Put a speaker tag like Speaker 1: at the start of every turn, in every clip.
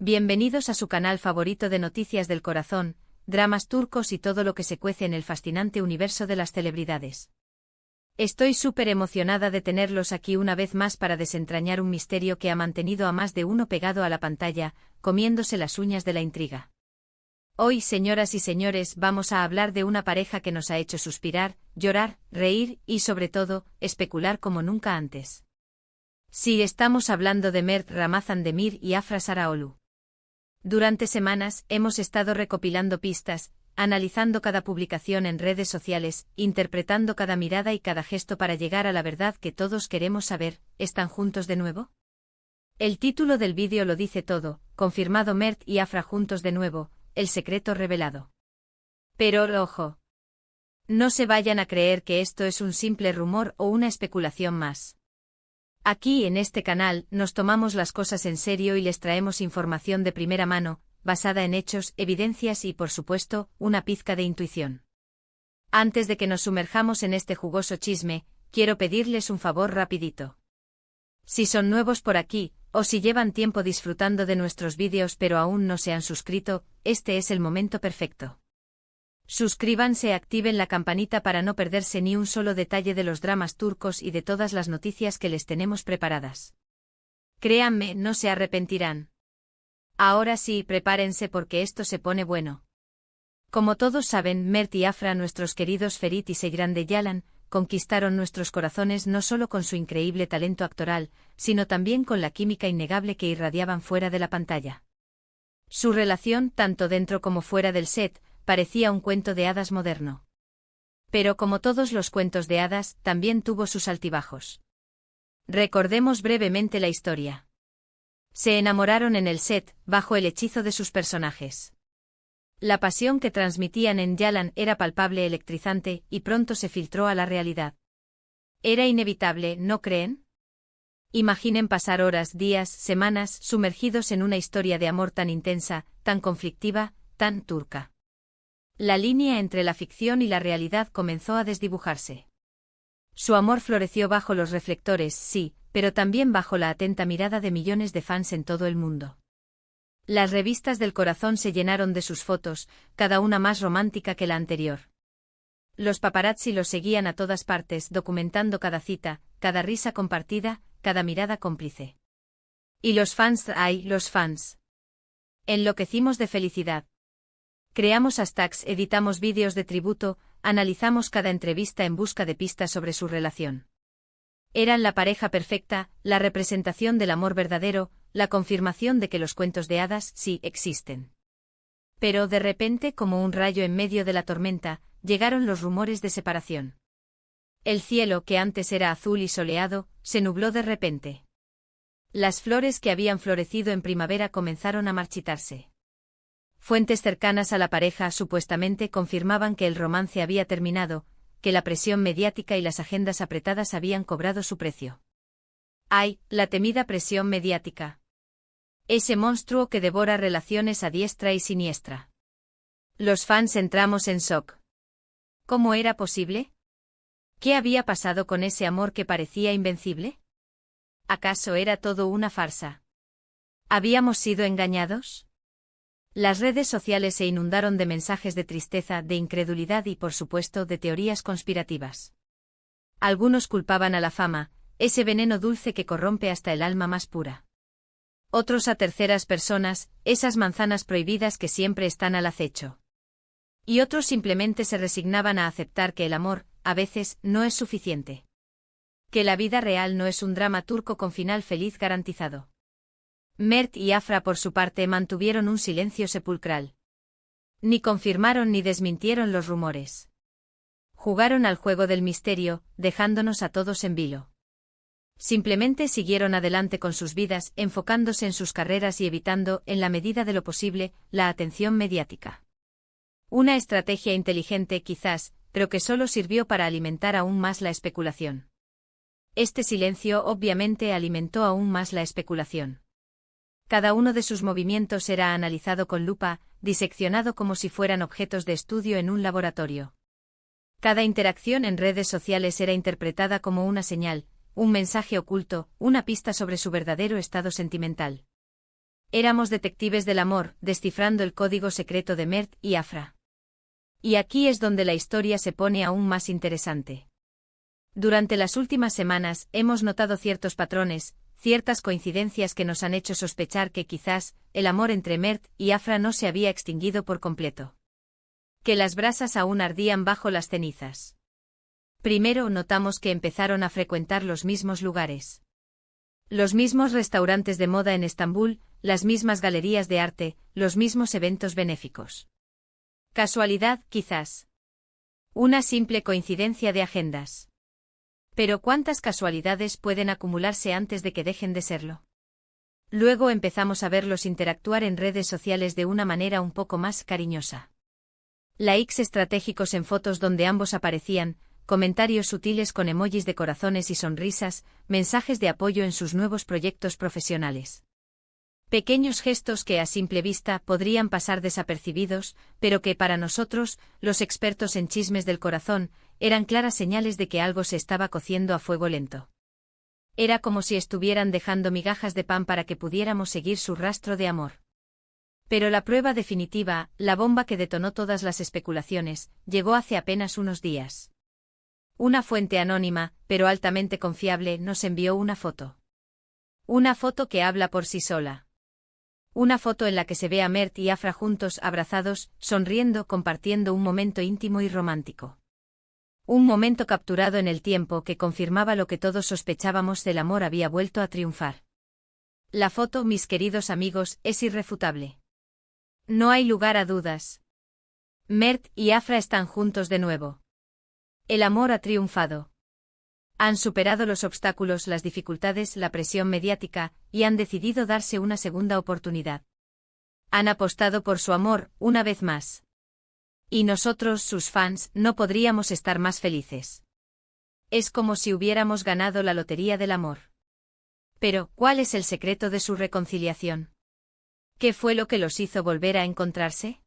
Speaker 1: Bienvenidos a su canal favorito de noticias del corazón, dramas turcos y todo lo que se cuece en el fascinante universo de las celebridades. Estoy súper emocionada de tenerlos aquí una vez más para desentrañar un misterio que ha mantenido a más de uno pegado a la pantalla, comiéndose las uñas de la intriga. Hoy, señoras y señores, vamos a hablar de una pareja que nos ha hecho suspirar, llorar, reír y, sobre todo, especular como nunca antes. Sí, estamos hablando de Mert Ramazan Demir y Afra Saraoğlu. Durante semanas hemos estado recopilando pistas, analizando cada publicación en redes sociales, interpretando cada mirada y cada gesto para llegar a la verdad que todos queremos saber. ¿Están juntos de nuevo? El título del vídeo lo dice todo: confirmado, Mert y Afra juntos de nuevo, el secreto revelado. Pero, ojo. No se vayan a creer que esto es un simple rumor o una especulación más. Aquí en este canal nos tomamos las cosas en serio y les traemos información de primera mano, basada en hechos, evidencias y, por supuesto, una pizca de intuición. Antes de que nos sumerjamos en este jugoso chisme, quiero pedirles un favor rapidito. Si son nuevos por aquí, o si llevan tiempo disfrutando de nuestros vídeos pero aún no se han suscrito, este es el momento perfecto. Suscríbanse y activen la campanita para no perderse ni un solo detalle de los dramas turcos y de todas las noticias que les tenemos preparadas. Créanme, no se arrepentirán. Ahora sí, prepárense porque esto se pone bueno. Como todos saben, Mert y Afra, nuestros queridos Ferit y Seyran Yalan, conquistaron nuestros corazones no solo con su increíble talento actoral, sino también con la química innegable que irradiaban fuera de la pantalla. Su relación, tanto dentro como fuera del set, parecía un cuento de hadas moderno. Pero como todos los cuentos de hadas, también tuvo sus altibajos. Recordemos brevemente la historia. Se enamoraron en el set, bajo el hechizo de sus personajes. La pasión que transmitían en Yalan era palpable, electrizante, y pronto se filtró a la realidad. Era inevitable, ¿no creen? Imaginen pasar horas, días, semanas, sumergidos en una historia de amor tan intensa, tan conflictiva, tan turca. La línea entre la ficción y la realidad comenzó a desdibujarse. Su amor floreció bajo los reflectores, sí, pero también bajo la atenta mirada de millones de fans en todo el mundo. Las revistas del corazón se llenaron de sus fotos, cada una más romántica que la anterior. Los paparazzi los seguían a todas partes, documentando cada cita, cada risa compartida, cada mirada cómplice. Y los fans, ¡ay, los fans! Enloquecimos de felicidad. Creamos hashtags, editamos vídeos de tributo, analizamos cada entrevista en busca de pistas sobre su relación. Eran la pareja perfecta, la representación del amor verdadero, la confirmación de que los cuentos de hadas sí existen. Pero de repente, como un rayo en medio de la tormenta, llegaron los rumores de separación. El cielo, que antes era azul y soleado, se nubló de repente. Las flores que habían florecido en primavera comenzaron a marchitarse. Fuentes cercanas a la pareja supuestamente confirmaban que el romance había terminado, que la presión mediática y las agendas apretadas habían cobrado su precio. ¡Ay, la temida presión mediática! Ese monstruo que devora relaciones a diestra y siniestra. Los fans entramos en shock. ¿Cómo era posible? ¿Qué había pasado con ese amor que parecía invencible? ¿Acaso era todo una farsa? ¿Habíamos sido engañados? Las redes sociales se inundaron de mensajes de tristeza, de incredulidad y, por supuesto, de teorías conspirativas. Algunos culpaban a la fama, ese veneno dulce que corrompe hasta el alma más pura. Otros a terceras personas, esas manzanas prohibidas que siempre están al acecho. Y otros simplemente se resignaban a aceptar que el amor, a veces, no es suficiente. Que la vida real no es un drama turco con final feliz garantizado. Mert y Afra, por su parte, mantuvieron un silencio sepulcral. Ni confirmaron ni desmintieron los rumores. Jugaron al juego del misterio, dejándonos a todos en vilo. Simplemente siguieron adelante con sus vidas, enfocándose en sus carreras y evitando, en la medida de lo posible, la atención mediática. Una estrategia inteligente quizás, pero que solo sirvió para alimentar aún más la especulación. Este silencio obviamente alimentó aún más la especulación. Cada uno de sus movimientos era analizado con lupa, diseccionado como si fueran objetos de estudio en un laboratorio. Cada interacción en redes sociales era interpretada como una señal, un mensaje oculto, una pista sobre su verdadero estado sentimental. Éramos detectives del amor, descifrando el código secreto de Mert y Afra. Y aquí es donde la historia se pone aún más interesante. Durante las últimas semanas hemos notado ciertos patrones, ciertas coincidencias que nos han hecho sospechar que quizás el amor entre Mert y Afra no se había extinguido por completo. Que las brasas aún ardían bajo las cenizas. Primero notamos que empezaron a frecuentar los mismos lugares. Los mismos restaurantes de moda en Estambul, las mismas galerías de arte, los mismos eventos benéficos. Casualidad, quizás. Una simple coincidencia de agendas. Pero ¿cuántas casualidades pueden acumularse antes de que dejen de serlo? Luego empezamos a verlos interactuar en redes sociales de una manera un poco más cariñosa. Likes estratégicos en fotos donde ambos aparecían, comentarios sutiles con emojis de corazones y sonrisas, mensajes de apoyo en sus nuevos proyectos profesionales. Pequeños gestos que a simple vista podrían pasar desapercibidos, pero que para nosotros, los expertos en chismes del corazón, eran claras señales de que algo se estaba cociendo a fuego lento. Era como si estuvieran dejando migajas de pan para que pudiéramos seguir su rastro de amor. Pero la prueba definitiva, la bomba que detonó todas las especulaciones, llegó hace apenas unos días. Una fuente anónima, pero altamente confiable, nos envió una foto. Una foto que habla por sí sola. Una foto en la que se ve a Mert y Afra juntos, abrazados, sonriendo, compartiendo un momento íntimo y romántico. Un momento capturado en el tiempo que confirmaba lo que todos sospechábamos: el amor había vuelto a triunfar. La foto, mis queridos amigos, es irrefutable. No hay lugar a dudas. Mert y Afra están juntos de nuevo. El amor ha triunfado. Han superado los obstáculos, las dificultades, la presión mediática, y han decidido darse una segunda oportunidad. Han apostado por su amor, una vez más. Y nosotros, sus fans, no podríamos estar más felices. Es como si hubiéramos ganado la lotería del amor. Pero, ¿cuál es el secreto de su reconciliación? ¿Qué fue lo que los hizo volver a encontrarse?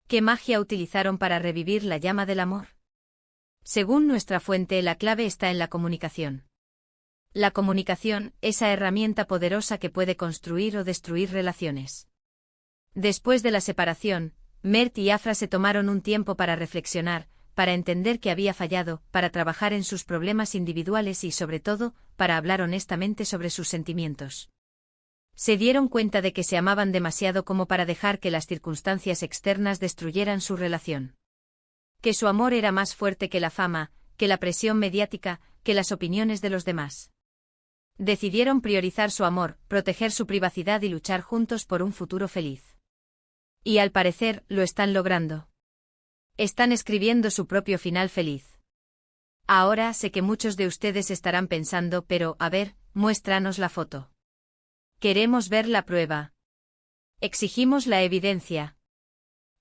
Speaker 1: ¿Qué magia utilizaron para revivir la llama del amor? Según nuestra fuente, la clave está en la comunicación. La comunicación, esa herramienta poderosa que puede construir o destruir relaciones. Después de la separación, Mert y Afra se tomaron un tiempo para reflexionar, para entender que había fallado, para trabajar en sus problemas individuales y sobre todo, para hablar honestamente sobre sus sentimientos. Se dieron cuenta de que se amaban demasiado como para dejar que las circunstancias externas destruyeran su relación. Que su amor era más fuerte que la fama, que la presión mediática, que las opiniones de los demás. Decidieron priorizar su amor, proteger su privacidad y luchar juntos por un futuro feliz. Y al parecer, lo están logrando. Están escribiendo su propio final feliz. Ahora sé que muchos de ustedes estarán pensando, pero, a ver, muéstranos la foto. Queremos ver la prueba. Exigimos la evidencia.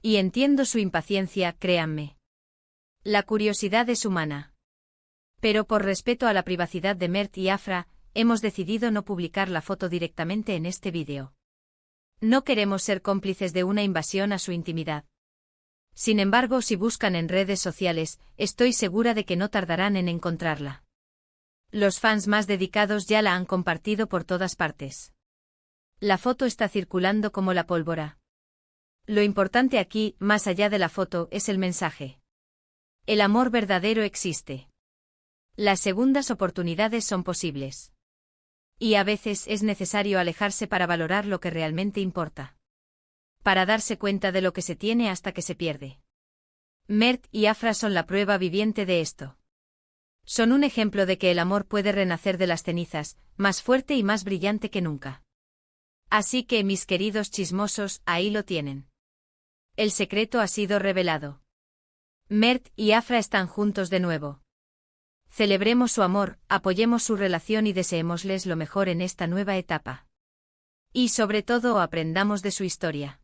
Speaker 1: Y entiendo su impaciencia, créanme. La curiosidad es humana. Pero por respeto a la privacidad de Mert y Afra, hemos decidido no publicar la foto directamente en este vídeo. No queremos ser cómplices de una invasión a su intimidad. Sin embargo, si buscan en redes sociales, estoy segura de que no tardarán en encontrarla. Los fans más dedicados ya la han compartido por todas partes. La foto está circulando como la pólvora. Lo importante aquí, más allá de la foto, es el mensaje. El amor verdadero existe. Las segundas oportunidades son posibles. Y a veces es necesario alejarse para valorar lo que realmente importa. Para darse cuenta de lo que se tiene hasta que se pierde. Mert y Afra son la prueba viviente de esto. Son un ejemplo de que el amor puede renacer de las cenizas, más fuerte y más brillante que nunca. Así que, mis queridos chismosos, ahí lo tienen. El secreto ha sido revelado. Mert y Afra están juntos de nuevo. Celebremos su amor, apoyemos su relación y deseémosles lo mejor en esta nueva etapa. Y sobre todo aprendamos de su historia.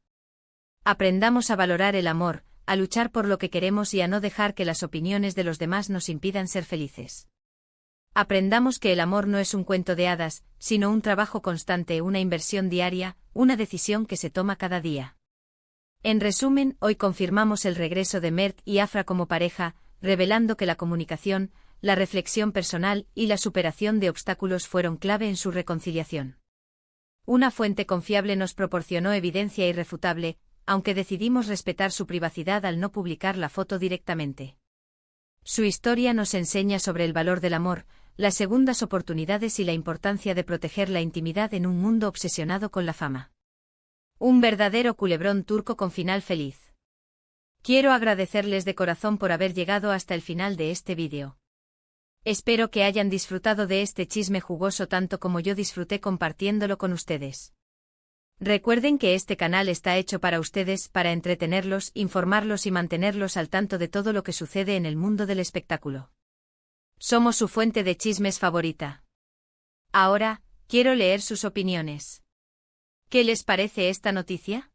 Speaker 1: Aprendamos a valorar el amor, a luchar por lo que queremos y a no dejar que las opiniones de los demás nos impidan ser felices. Aprendamos que el amor no es un cuento de hadas, sino un trabajo constante, una inversión diaria, una decisión que se toma cada día. En resumen, hoy confirmamos el regreso de Mert y Afra como pareja, revelando que la comunicación, la reflexión personal y la superación de obstáculos fueron clave en su reconciliación. Una fuente confiable nos proporcionó evidencia irrefutable, aunque decidimos respetar su privacidad al no publicar la foto directamente. Su historia nos enseña sobre el valor del amor, las segundas oportunidades y la importancia de proteger la intimidad en un mundo obsesionado con la fama. Un verdadero culebrón turco con final feliz. Quiero agradecerles de corazón por haber llegado hasta el final de este vídeo. Espero que hayan disfrutado de este chisme jugoso tanto como yo disfruté compartiéndolo con ustedes. Recuerden que este canal está hecho para ustedes, para entretenerlos, informarlos y mantenerlos al tanto de todo lo que sucede en el mundo del espectáculo. Somos su fuente de chismes favorita. Ahora, quiero leer sus opiniones. ¿Qué les parece esta noticia?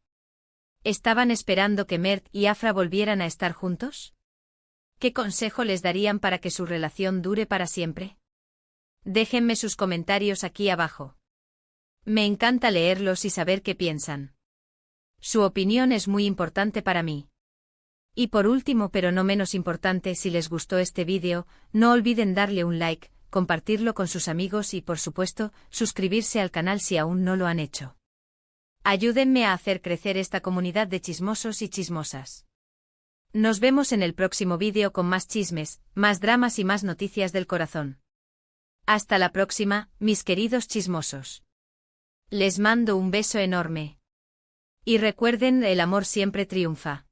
Speaker 1: ¿Estaban esperando que Mert y Afra volvieran a estar juntos? ¿Qué consejo les darían para que su relación dure para siempre? Déjenme sus comentarios aquí abajo. Me encanta leerlos y saber qué piensan. Su opinión es muy importante para mí. Y por último, pero no menos importante, si les gustó este vídeo, no olviden darle un like, compartirlo con sus amigos y, por supuesto, suscribirse al canal si aún no lo han hecho. Ayúdenme a hacer crecer esta comunidad de chismosos y chismosas. Nos vemos en el próximo vídeo con más chismes, más dramas y más noticias del corazón. Hasta la próxima, mis queridos chismosos. Les mando un beso enorme. Y recuerden, el amor siempre triunfa.